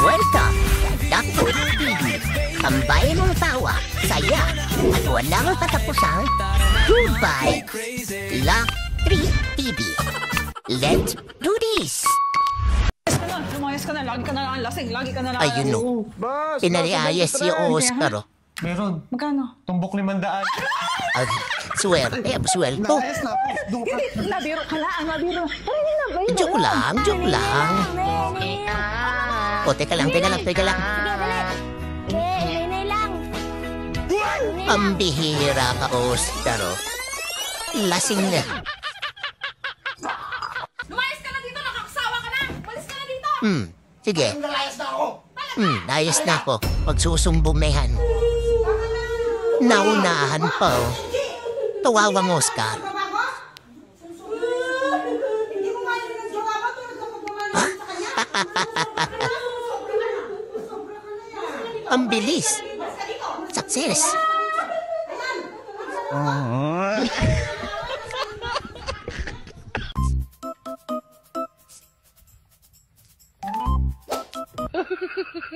Welcome, Dr. TV. Tambayan ng tawa, saya, at walang katapusang goodbye. Lock 3 TV. Let's do this! Lumayas ka na, lagi ka na lang lasing, lagi ka na lang. Ayun no, pinaliayas si Oscar. Meron. Magkano? Tumbok 500. Swerte, swelto. Hindi, nabiro ka lang, nabiro. Joke lang, joke lang. O, teka lang. Pambihira ka, Oscar. Lasing na. Lumayas ka na dito, nakakasawa ka na. Malis ka na dito. Sige. Layas na ako. Magsusumbumehan. Naunahan pa, oh. Tuwawang Oscar. Ang bilis. Success.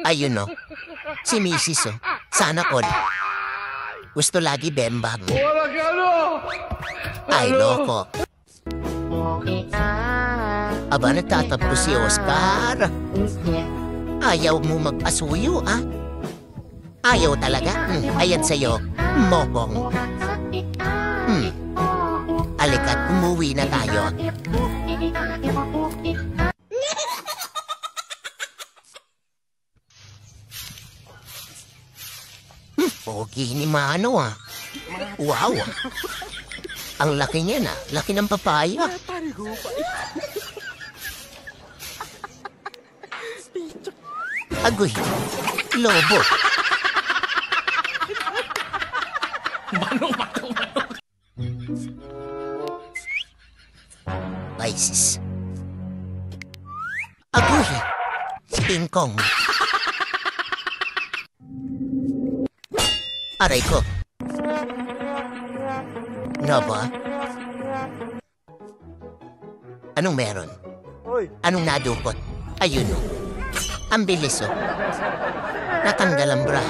Ayun no. Si Mrs. oh. Sana all. Gusto lagi bembang. Ay, loko. Aba, nagtatapos si Oscar. Ayaw mo magpasuyo, ah? Ayaw talaga? Ayan sa'yo, mokong. Alika't umuwi na tayo. Pogi ni Mano, ah. Wow. Ang laki niya na. Laki ng papaya. Agoy. Lobo. Isis. Agoy. Tingkong. Aray ko. Nga ba? Anong meron? Anong nadukot? Ayun o. Ang bilis o. Natanggal ang bra.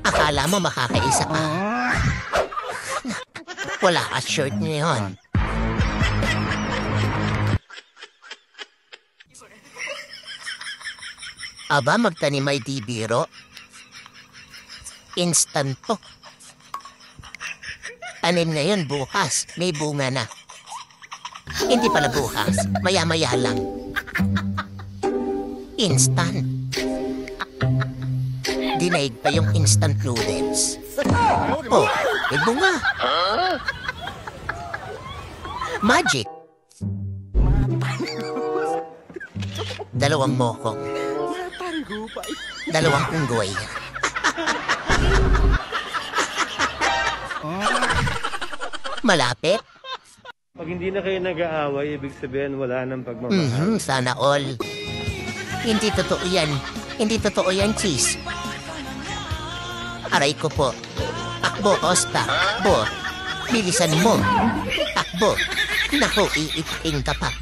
Akala mo makakaisa ka. Wala ka shirt ngayon. Aba, magtanim ay di biro. Instant to. Tanim ngayon, bukas. May bunga na. Hindi pala bukas. Maya-maya lang. Instant. Dinaig pa yung instant noodles. Oh, may bunga. Magic. Dalawang mokong. Dalawang unggoy. Malapit. Pag hindi na kayo nag-aaway, ibig sabihin wala nang pagmamahal. Sana all. Hindi totoo yan. Hindi totoo yan, cheese. Aray ko po. Takbo, Oscar. Bo, bilisan mo. Takbo. Naku, iiting ka pa.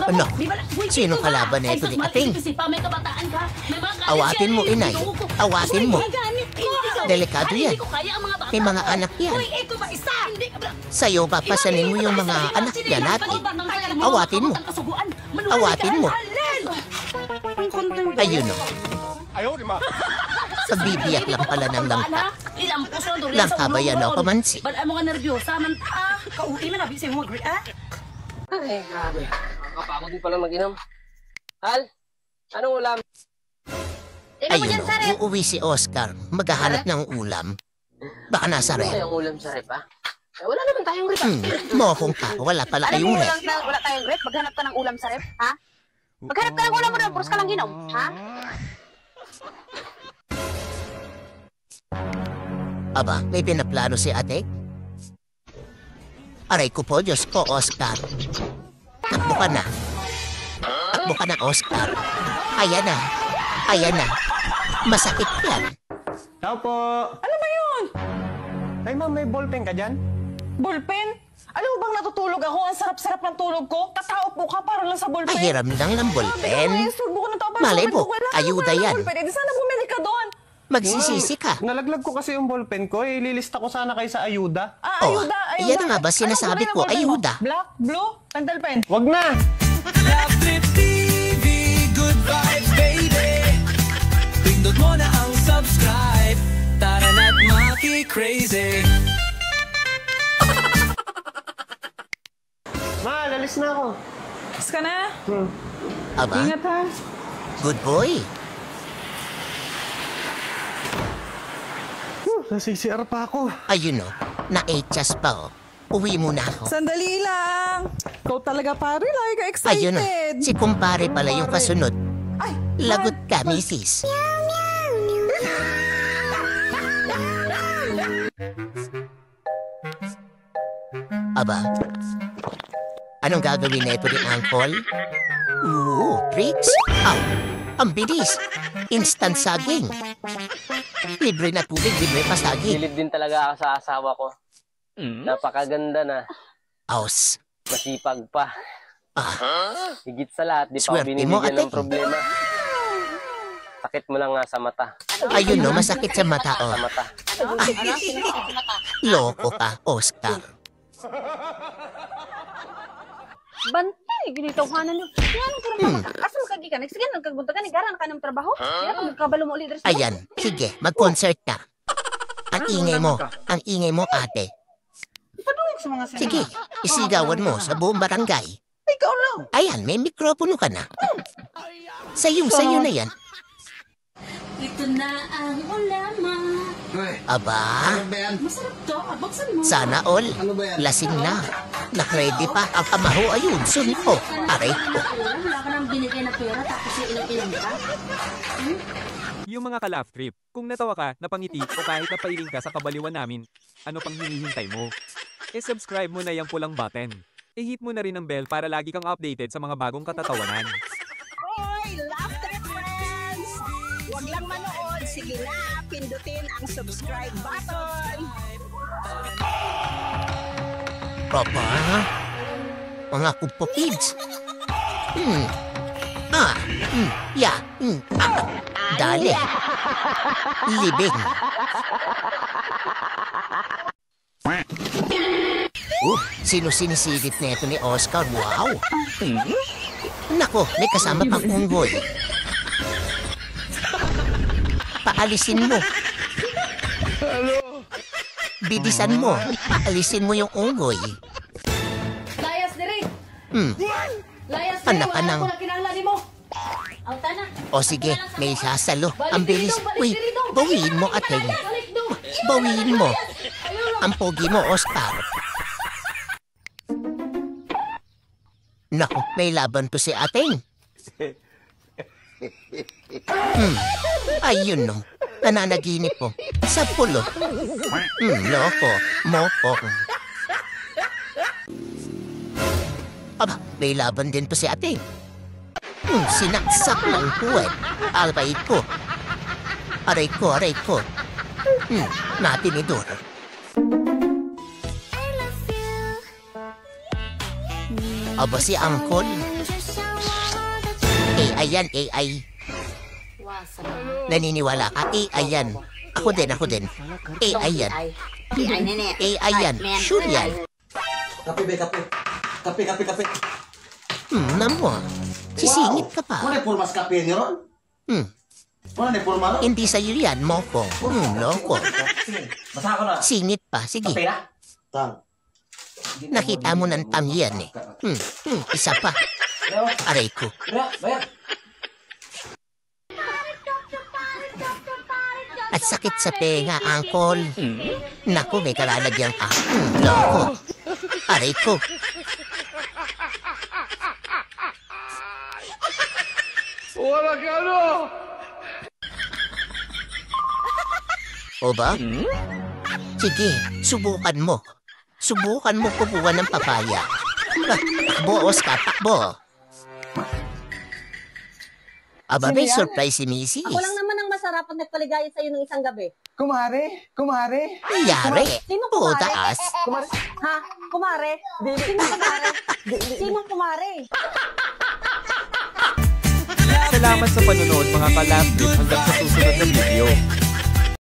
Ano? Sino kalaban na ito ni Ating? Awatin mo, inay. Awatin mo. Delikado yan. May mga anak yan. Sa'yo, papasanin mo yung mga anak yan natin. Awatin mo. Awatin mo. Ayun o. Pagbibiyak lang pala ng langka. Langka ba yan o, kamansi? Balaan mo nga nervyosa, man. Kauwi na nabi sa'yo mo, agree, ah? Ay, grabe. Nakapagod din pala mag-inom. Hal, anong ulam? Ayun o, uuwi si Oscar. Maghahanap ng ulam. Baka nasa rep. Wala tayong ulam sa rep, ha? Eh, wala naman tayong rep. Mokong ka, wala pala kayong rep. Wala tayong rep? Maghanap ka ng ulam sa rep, ha? Maghanap ka ng ulam mo doon, puros ka lang ginom, ha? Aba, may pinaplano si ate? Aray ko po, Diyos ko, Oscar. Takbo ka na. Takbo ka na, Oscar. Ayan na. Ayan na. Masakit yan. Tao po. Ano ba yun? Ay, ma'am, may ballpen ka dyan? Ballpen? Alam mo bang natutulog ako? Ang sarap-sarap ng tulog ko. Tatao po ka para lang sa ballpen. Ay, hiram lang ng ballpen. Malay mo, ayuda yan. Eh, di sana bumili ka doon. Magsisisi ka. Nalaglag ko kasi yung ballpen ko. Ililista ko sana kayo sa ayuda. Oh, Ayuda. yan na nga ba sinasabi ko, ayuda. Black, blue, pentel pen. Wag na! Love Trip TV, good vibes, baby. Pindot mo na ang subscribe. Tara na't maki-crazy. Ma, lalis na ako. Kas ka na. Aba, Ingat ha. good boy. Nasi-CR pa ako. Ayun o, na-8 pa o. Uwi muna ako. Sandali lang. Ikaw talaga pare, lagi ka excited. Ayun o, si kumpare pala yung kasunod. Ay, Lagot ka, misis. Aba, anong gagawin na ito ni Uncle? Tricks? Aw, ang bilis. Instant saging. Libre na tubig, libre pa saging. Bilib din talaga ako sa asawa ko. Napakaganda na. Aus. Masipag pa. Higit sa lahat, di pa ako Swerte mo, binibigyan ng ate. problema. Sakit mo lang nga sa mata. Ayun no, masakit sa mata o. Sa mata. Loko ka, Oscar. Bantay, ginitaw ka na nyo. Yan, karang asa magkagikan. Sige, nagkagunta ka, nigaran ka ng trabaho. Yan, magkabalo mo ulit. Ayan, sige, mag-concert ka. Ang ingay mo, ate. Padungog sa mga Sige, isigawan mo sa buong barangay. Ikaw lang. Ayan, may mikropono ka na. Sayong-sayo na yan. Ito na ang ulama. Aba, Masarap to. Buksan mo. sana all. Lasing na. Nakready pa ang kamaho. Ayun, sunpo. Aray ko. Wala ka nang binigay na pera tapos iinom ka. Yung mga ka-laugh trip, kung natawa ka, napangiti o kahit napailing ka sa kabaliwan namin, ano pang hinihintay mo? E-subscribe mo na yung pulang button. I-hit mo na rin ang bell para lagi kang updated sa mga bagong katatawanan. Hoy, Laugh Trip friends! Huwag lang manood, sige na, pindutin ang subscribe button! Papa, mga kupo kids. Dali. Libing. Sino sinisigit na ito ni Oscar? Wow! Nako, may kasama pang unggoy. Paalisin mo. Bidisan mo. Paalisin mo yung unggoy. Layas diri. Layas diri. Anak ka nang. Wala ko na kinahanglan mo. Ang tana. O sige, may sasalo. Ang bilis. Uy, bawiin mo, ateng. Bawiin mo. Ang pogi mo, Oscar. Naku, may laban to si ateng. Ayun no. Nananaginip po. Sa pulo. Loko. Moko. Aba, may laban din to si ateng. Sinaksak ng puwet. Aray ko. Aray ko, aray ko. Natinidor. Aba si Uncle. AI yan, AI. Naniniwala ka? AI yan. Ako din. AI yan. AI yan. Sure yan. Kape. Namo. Sisingit ka pa. Muna purmas kape niyo ron? Muna purma ron? Hindi sa'yo yan, Moko. Loko. Basa ko na. Singit pa, sige. Kape na? Tang. Nakita mo ng tang yan eh. Isa pa. Aray ko. Bayar. At sakit sa tenga, Uncle. Naku, may kalalagyan ka. Loko. Aray ko. Wala ka ano! O ba? Sige, subukan mo. Subukan mo kumuha ng papaya. Takbo, Oscar, takbo. Aba, may surprise si Mrs. Ako lang naman ang masarap pag nagpaligaya sa'yo ng isang gabi. Kumare, kumare. Yari, Sino kumare? putaas. Kumare? Ha? Kumare? Sino kumare? Sino kumare? Salamat sa panonood mga ka-laugh trip hanggang sa susunod na video.